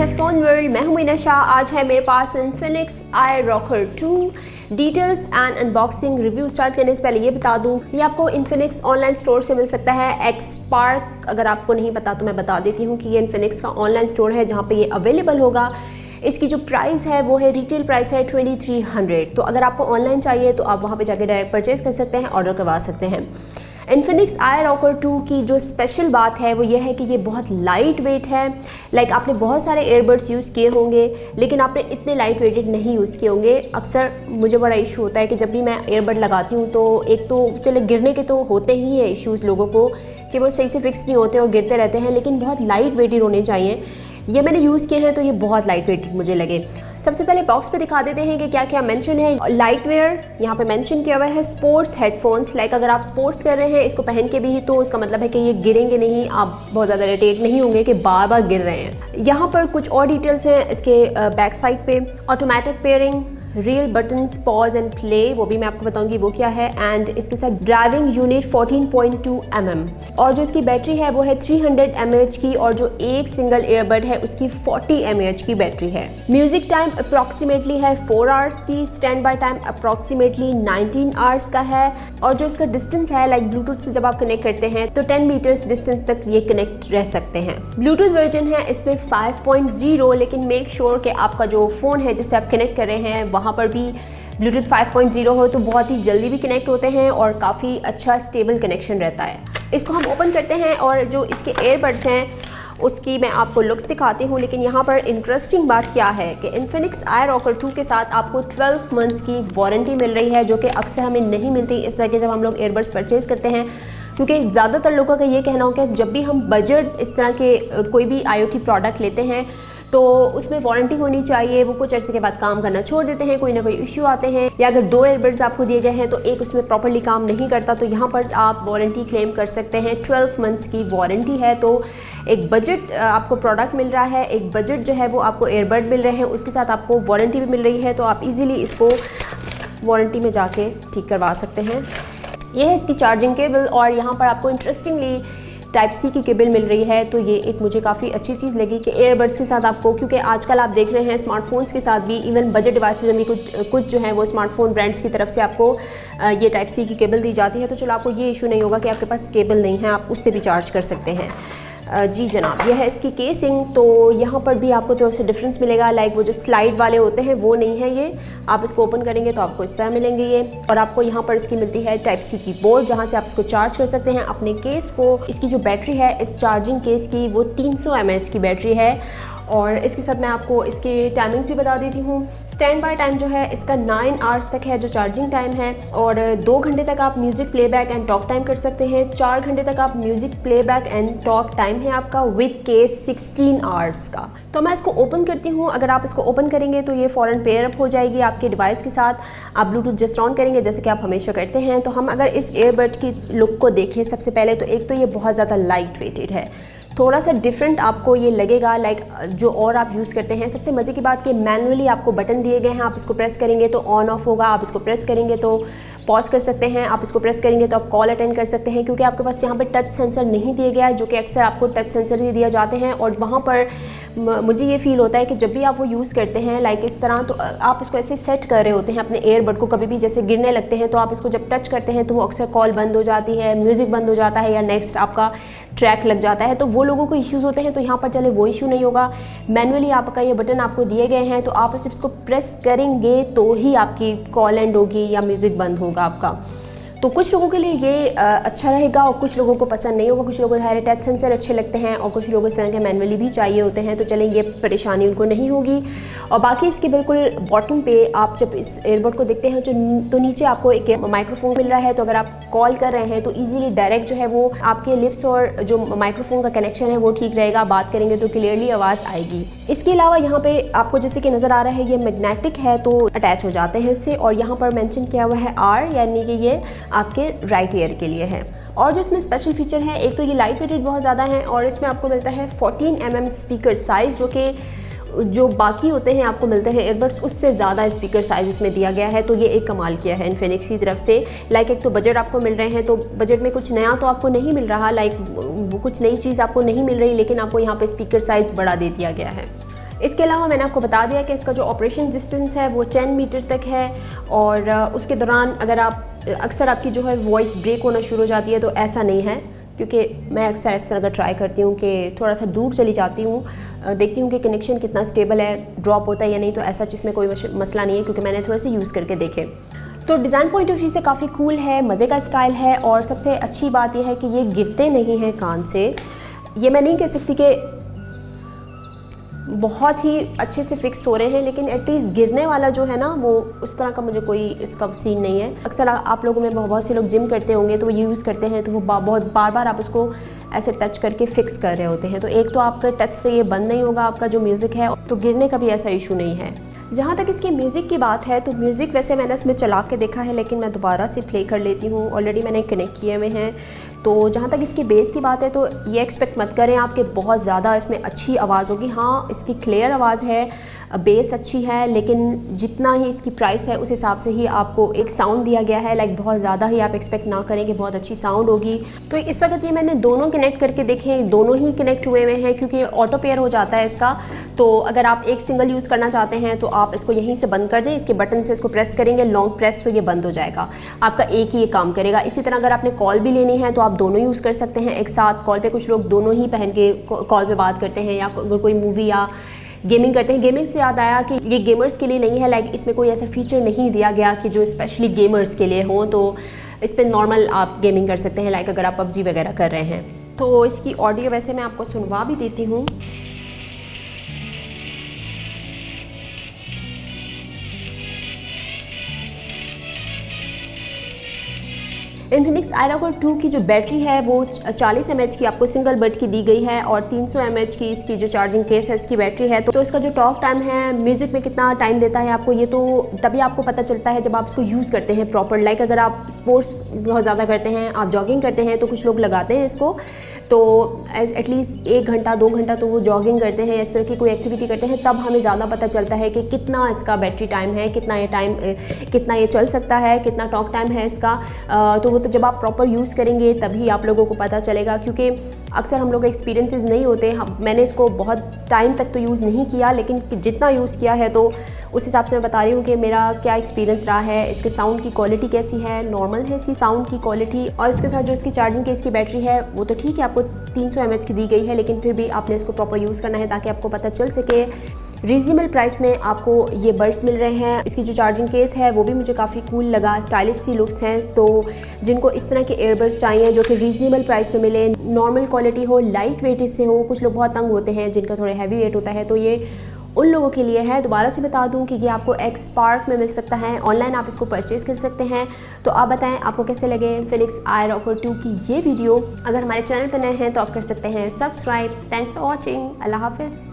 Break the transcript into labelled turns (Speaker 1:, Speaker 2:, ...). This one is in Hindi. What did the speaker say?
Speaker 1: है फ़ोन वर्ल्ड। मैं हूं मीना शाह। आज है मेरे पास Infinix iRocker 2। Details and unboxing review start करने से पहले ये बता दूं, ये आपको इन्फिनिक्स ऑनलाइन स्टोर से मिल सकता है। एक्सपार्क अगर आपको नहीं पता तो मैं बता देती हूँ कि ये इन्फिनिक्स का ऑनलाइन स्टोर है जहाँ पे ये अवेलेबल होगा। इसकी जो प्राइस है वो है, रिटेल प्राइस है 2300। तो अगर आपको ऑनलाइन चाहिए तो आप वहाँ पे जाके डायरेक्ट परचेज कर सकते हैं, ऑर्डर करवा सकते हैं। इन्फिनिक्स iRocker 2 की जो स्पेशल बात है वो ये है कि ये बहुत लाइट वेट है। लाइक आपने बहुत सारे एयरबड्स यूज़ किए होंगे लेकिन आपने इतने लाइट वेटेड नहीं यूज़ किए होंगे। अक्सर मुझे बड़ा इशू होता है कि जब भी मैं एयरबड लगाती हूँ तो एक तो चले गिरने के तो होते ही है इश्यूज़ लोगों को कि वो सही से फिक्स नहीं होते और गिरते रहते हैं, लेकिन बहुत लाइट वेटेड होने चाहिए। ये मैंने यूज़ किए हैं तो ये बहुत लाइट वेटेड मुझे लगे। सबसे पहले बॉक्स पे दिखा देते हैं कि क्या क्या मेंशन है। लाइट वेयर यहाँ पे मेंशन किया हुआ है। स्पोर्ट्स हेडफोन्स, लाइक अगर आप स्पोर्ट्स कर रहे हैं इसको पहन के भी तो इसका मतलब है कि ये गिरेंगे नहीं, आप बहुत ज़्यादा इरिटेट नहीं होंगे कि बार बार गिर रहे हैं। यहाँ पर कुछ और डिटेल्स हैं इसके बैक साइड पे। Automatic pairing, real buttons, pause and play, वो भी मैं आपको बताऊंगी वो क्या है। एंड इसके साथ ड्राइविंग यूनिट 14.2 mm और जो इसकी बैटरी है वो है 300 mAh की, और जो एक सिंगल एयरबड है उसकी 40 mAh की बैटरी है। म्यूजिक टाइम अप्रॉक्सीमेटली है 4 आवर्स की। Stand by time approximately 19 hours का है। और जो इसका डिस्टेंस है, लाइक ब्लूटूथ से जब आप कनेक्ट करते हैं तो 10 मीटर्स डिस्टेंस तक ये कनेक्ट रह सकते हैं। ब्लूटूथ वर्जन है इसमें 5.0, लेकिन मेक श्योर कि आपका जो फ़ोन है जिससे आप कनेक्ट कर रहे हैं वहाँ पर भी ब्लूटूथ 5.0 हो तो बहुत ही जल्दी भी कनेक्ट होते हैं और काफ़ी अच्छा स्टेबल कनेक्शन रहता है। इसको हम ओपन करते हैं और जो इसके एयरबड्स हैं उसकी मैं आपको लुक्स दिखाती हूँ। लेकिन यहाँ पर इंटरेस्टिंग बात क्या है कि इन्फिनिक्स iRocker 2 के साथ आपको 12 मंथ्स की वारंटी मिल रही है, जो कि अक्सर हमें नहीं मिलती इस तरह के जब हम लोग एयरबड्स परचेज़ करते हैं, क्योंकि ज़्यादातर लोगों का ये कहना हो कि जब भी हम बजट इस तरह के कोई भी IoT प्रोडक्ट लेते हैं तो उसमें वारंटी होनी चाहिए। वो कुछ अर्से के बाद काम करना छोड़ देते हैं, कोई ना कोई इश्यू आते हैं, या अगर 2 एयरबड्स आपको दिए गए हैं तो एक उसमें प्रॉपर्ली काम नहीं करता, तो यहाँ पर आप वारंटी क्लेम कर सकते हैं। 12 मंथ्स की वारंटी है, तो एक बजट आपको प्रोडक्ट मिल रहा है, एक बजट जो है वो आपको एयरबड मिल रहे हैं, उसके साथ आपको वारंटी भी मिल रही है, तो आप इजीली इसको वारंटी में जाके ठीक करवा सकते हैं। यह है इसकी चार्जिंग केबल, और यहाँ पर आपको इंटरेस्टिंगली टाइप सी की केबल मिल रही है। तो ये एक मुझे काफ़ी अच्छी चीज़ लगी कि एयरबड्स के साथ आपको, क्योंकि आजकल आप देख रहे हैं स्मार्टफोन्स के साथ भी, इवन बजट डिवाइसेज में कुछ जो है वो स्मार्टफोन ब्रांड्स की तरफ से आपको ये टाइप सी की केबल दी जाती है। तो चलो आपको ये इशू नहीं होगा कि आपके पास केबल नहीं है, आप उससे भी चार्ज कर सकते हैं। जी जनाब, यह है इसकी केसिंग। तो यहाँ पर भी आपको थोड़ा सा डिफरेंस मिलेगा। लाइक वो जो स्लाइड वाले होते हैं वो नहीं है ये, आप इसको ओपन करेंगे तो आपको इस तरह मिलेंगे ये। और आपको यहाँ पर इसकी मिलती है टाइप सी की बोर्ड, जहाँ से आप इसको चार्ज कर सकते हैं अपने केस को। इसकी जो बैटरी है इस चार्जिंग केस की वो 300 mAh की बैटरी है। और इसके साथ मैं आपको इसकी टाइमिंग्स भी बता देती हूँ। स्टैंड बाय टाइम जो है इसका 9 आवर्स तक है जो चार्जिंग टाइम है, और 2 घंटे तक आप music playback and talk time कर सकते हैं। 4 घंटे तक आप music playback and talk time है आपका विद केस 16 आवर्स का। तो मैं इसको ओपन करती हूँ। अगर आप इसको ओपन करेंगे तो ये फ़ौरन पेयर अप हो जाएगी आपके डिवाइस के साथ। आप ब्लूटूथ जस्ट ऑन करेंगे जैसे कि आप हमेशा करते हैं। तो हम अगर इस एयरबड की लुक को देखें सबसे पहले, तो एक तो ये बहुत ज़्यादा लाइट वेटेड है, थोड़ा सा डिफरेंट आपको ये लगेगा लाइक जो और आप यूज़ करते हैं। सबसे मज़े की बात कि मैनुअली आपको बटन दिए गए हैं, आप इसको प्रेस करेंगे तो ऑन ऑफ होगा, आप इसको प्रेस करेंगे तो पॉज कर सकते हैं, आप इसको प्रेस करेंगे तो आप कॉल अटेंड कर सकते हैं, क्योंकि आपके पास यहाँ पे टच सेंसर नहीं दिए गया है, जो कि अक्सर आपको टच सेंसर ही दिए जाते हैं। और वहाँ पर मुझे ये फील होता है कि जब भी आप वो यूज़ करते हैं लाइक इस तरह, तो आप इसको ऐसे सेट कर रहे होते हैं अपने एयरबड को, कभी भी जैसे गिरने लगते हैं तो आप इसको जब टच करते हैं तो वो अक्सर कॉल बंद हो जाती है, म्यूज़िक बंद हो जाता है, या नेक्स्ट आपका ट्रैक लग जाता है, तो वो लोगों को इश्यूज़ होते हैं। तो यहाँ पर चले वो इशू नहीं होगा। मैनुअली आपका ये बटन आपको दिए गए हैं, तो आप सिर्फ इसको प्रेस करेंगे तो ही आपकी कॉल एंड होगी या म्यूज़िक बंद होगा आपका। तो कुछ लोगों के लिए ये अच्छा रहेगा और कुछ लोगों को पसंद नहीं होगा। कुछ लोगों को हमारे टच सेंसर अच्छे लगते हैं और कुछ लोगों को इस तरह के मैनुअली भी चाहिए होते हैं, तो चलें ये परेशानी उनको नहीं होगी। और बाकी इसके बिल्कुल बॉटम पे आप जब इस एयरबड को देखते हैं तो नीचे आपको एक माइक्रोफोन मिल रहा है, तो अगर आप कॉल कर रहे हैं तो ईजिली डायरेक्ट जो है वो आपके लिप्स और जो माइक्रोफोन का कनेक्शन है वो ठीक रहेगा, बात करेंगे तो क्लियरली आवाज़ आएगी। इसके अलावा यहाँ पे आपको जैसे कि नज़र आ रहा है ये मैग्नेटिक है, तो अटैच हो जाते हैं इससे। और यहाँ पर मेंशन किया हुआ है R, यानी कि ये आपके राइट ईयर के लिए है। और जो इसमें स्पेशल फीचर है, एक तो ये लाइट वेटेड बहुत ज़्यादा है, और इसमें आपको मिलता है 14 mm स्पीकर साइज़, जो कि जो बाकी होते हैं आपको मिलते हैं एयरबड्स उससे ज़्यादा स्पीकर साइज इसमें दिया गया है। तो ये एक कमाल किया है इन्फिनिक्स की तरफ से। लाइक एक तो बजट आपको मिल रहे हैं, तो बजट में कुछ नया तो आपको नहीं मिल रहा, लाइक कुछ नई चीज़ आपको नहीं मिल रही, लेकिन आपको यहाँ पे स्पीकर साइज़ बड़ा दे दिया गया है। इसके अलावा मैंने आपको बता दिया कि इसका जो ऑपरेशन डिस्टेंस है वो 10 मीटर तक है और उसके दौरान अगर आप अक्सर आपकी जो है वॉइस ब्रेक होना शुरू हो जाती है, तो ऐसा नहीं है, क्योंकि मैं अक्सर इस तरह का ट्राई करती हूँ कि थोड़ा सा दूर चली जाती हूँ, देखती हूँ कि कनेक्शन कितना स्टेबल है, ड्रॉप होता है या नहीं, तो ऐसा इसमें कोई मसला नहीं है क्योंकि मैंने थोड़े से यूज़ करके देखे। तो डिज़ाइन पॉइंट ऑफ व्यू से काफ़ी कूल है, मज़े का स्टाइल है और सबसे अच्छी बात यह है कि ये गिरते नहीं हैं कान से। ये मैं नहीं कह सकती कि बहुत ही अच्छे से फिक्स हो रहे हैं, लेकिन एटलीस्ट गिरने वाला जो है ना वो उस तरह का मुझे कोई इसका सीन नहीं है। अक्सर आप लोगों में बहुत से लोग जिम करते होंगे तो वो यूज़ करते हैं तो वो बहुत बार बार आप उसको ऐसे टच करके फिक्स कर रहे होते हैं, तो एक तो आपका टच से ये बंद नहीं होगा आपका जो म्यूज़िक है, तो गिरने का भी ऐसा इशू नहीं है। जहाँ तक इसकी म्यूज़िक की बात है तो म्यूज़िक वैसे मैंने इसमें चला के देखा है, लेकिन मैं दोबारा से प्ले कर लेती हूँ, ऑलरेडी मैंने कनेक्ट किए हुए हैं। तो जहाँ तक इसकी बेस की बात है तो ये एक्सपेक्ट मत करें आप कि बहुत ज़्यादा इसमें अच्छी आवाज़ होगी। हाँ, इसकी क्लियर आवाज़ है, बेस अच्छी है, लेकिन जितना ही इसकी प्राइस है उस हिसाब से ही आपको एक साउंड दिया गया है। लाइक बहुत ज़्यादा ही आप एक्सपेक्ट ना करें कि बहुत अच्छी साउंड होगी। तो इस वक्त ये मैंने दोनों कनेक्ट करके देखे, दोनों ही कनेक्ट हुए हुए हैं क्योंकि ऑटो पेयर हो जाता है इसका। तो अगर आप एक सिंगल यूज़ करना चाहते हैं तो आप इसको यहीं से बंद कर दें, इसके बटन से इसको प्रेस करेंगे, लॉन्ग प्रेस, तो ये बंद हो जाएगा, आपका एक ही ये काम करेगा। इसी तरह अगर आपने कॉल भी लेनी है तो आप दोनों यूज़ कर सकते हैं एक साथ। कॉल पे कुछ लोग दोनों ही पहन के कॉल पे बात करते हैं, या अगर कोई मूवी या गेमिंग करते हैं। गेमिंग से याद आया कि ये गेमर्स के लिए नहीं है, लाइक इसमें कोई ऐसा फीचर नहीं दिया गया कि जो स्पेशली गेमर्स के लिए हो, तो इस पर नॉर्मल आप गेमिंग कर सकते हैं, लाइक अगर आप PUBG वगैरह कर रहे हैं। तो इसकी ऑडियो वैसे मैं आपको सुनवा भी देती हूँ। इन्फिनिक्स iROKER 2 की जो बैटरी है वो 40 mAh की आपको सिंगल बट की दी गई है और 300 mAh की इसकी जो चार्जिंग केस है उसकी बैटरी है। तो इसका जो टॉक टाइम है, म्यूज़िक में कितना टाइम देता है आपको, ये तो तभी आपको पता चलता है जब आप इसको यूज़ करते हैं प्रॉपर। लाइक अगर आप स्पोर्ट्स बहुत ज़्यादा करते हैं, आप जॉगिंग करते हैं, तो कुछ लोग लगाते हैं इसको, तो एटलीस्ट 1 घंटा 2 घंटा तो वो जॉगिंग करते हैं, इस तरह की कोई एक्टिविटी करते हैं, तब हमें ज़्यादा पता चलता है कि कितना इसका बैटरी टाइम है, कितना ये चल सकता है, कितना टॉक टाइम है इसका। तो वो तो जब आप प्रॉपर यूज़ करेंगे तभी आप लोगों को पता चलेगा, क्योंकि अक्सर हम लोग एक्सपीरियंसेस नहीं होते। मैंने इसको बहुत टाइम तक तो यूज़ नहीं किया, लेकिन जितना यूज़ किया है तो उस हिसाब से मैं बता रही हूँ कि मेरा क्या एक्सपीरियंस रहा है। इसके साउंड की क्वालिटी कैसी है, नॉर्मल है इसकी साउंड की क्वालिटी, और इसके साथ जो इसकी चार्जिंग की इसकी बैटरी है वो तो ठीक है, आपको 300 mAh की दी गई है, लेकिन फिर भी आपने इसको प्रॉपर यूज़ करना है ताकि आपको पता चल सके। रीजनेबल प्राइस में आपको ये बड्स मिल रहे हैं। इसकी जो चार्जिंग केस है वो भी मुझे काफ़ी कूल लगा, स्टाइलिश सी लुक्स हैं। तो जिनको इस तरह के एयरबड्स चाहिए जो कि रीजनेबल प्राइस में मिले, नॉर्मल क्वालिटी हो, लाइट वेट से हो, कुछ लोग बहुत तंग होते हैं जिनका थोड़े हैवी वेट होता है, तो ये उन लोगों के लिए है। दोबारा से बता दूं कि ये आपको XSpark में मिल सकता है, ऑनलाइन आप इसको परचेज़ कर सकते हैं। तो आप बताएं आपको कैसे लगे इन्फिनिक्स iROKER 2 की ये वीडियो। अगर हमारे चैनल पर नए हैं तो आप कर सकते हैं सब्सक्राइब। Thanks for watching. अल्लाह हाफिज़।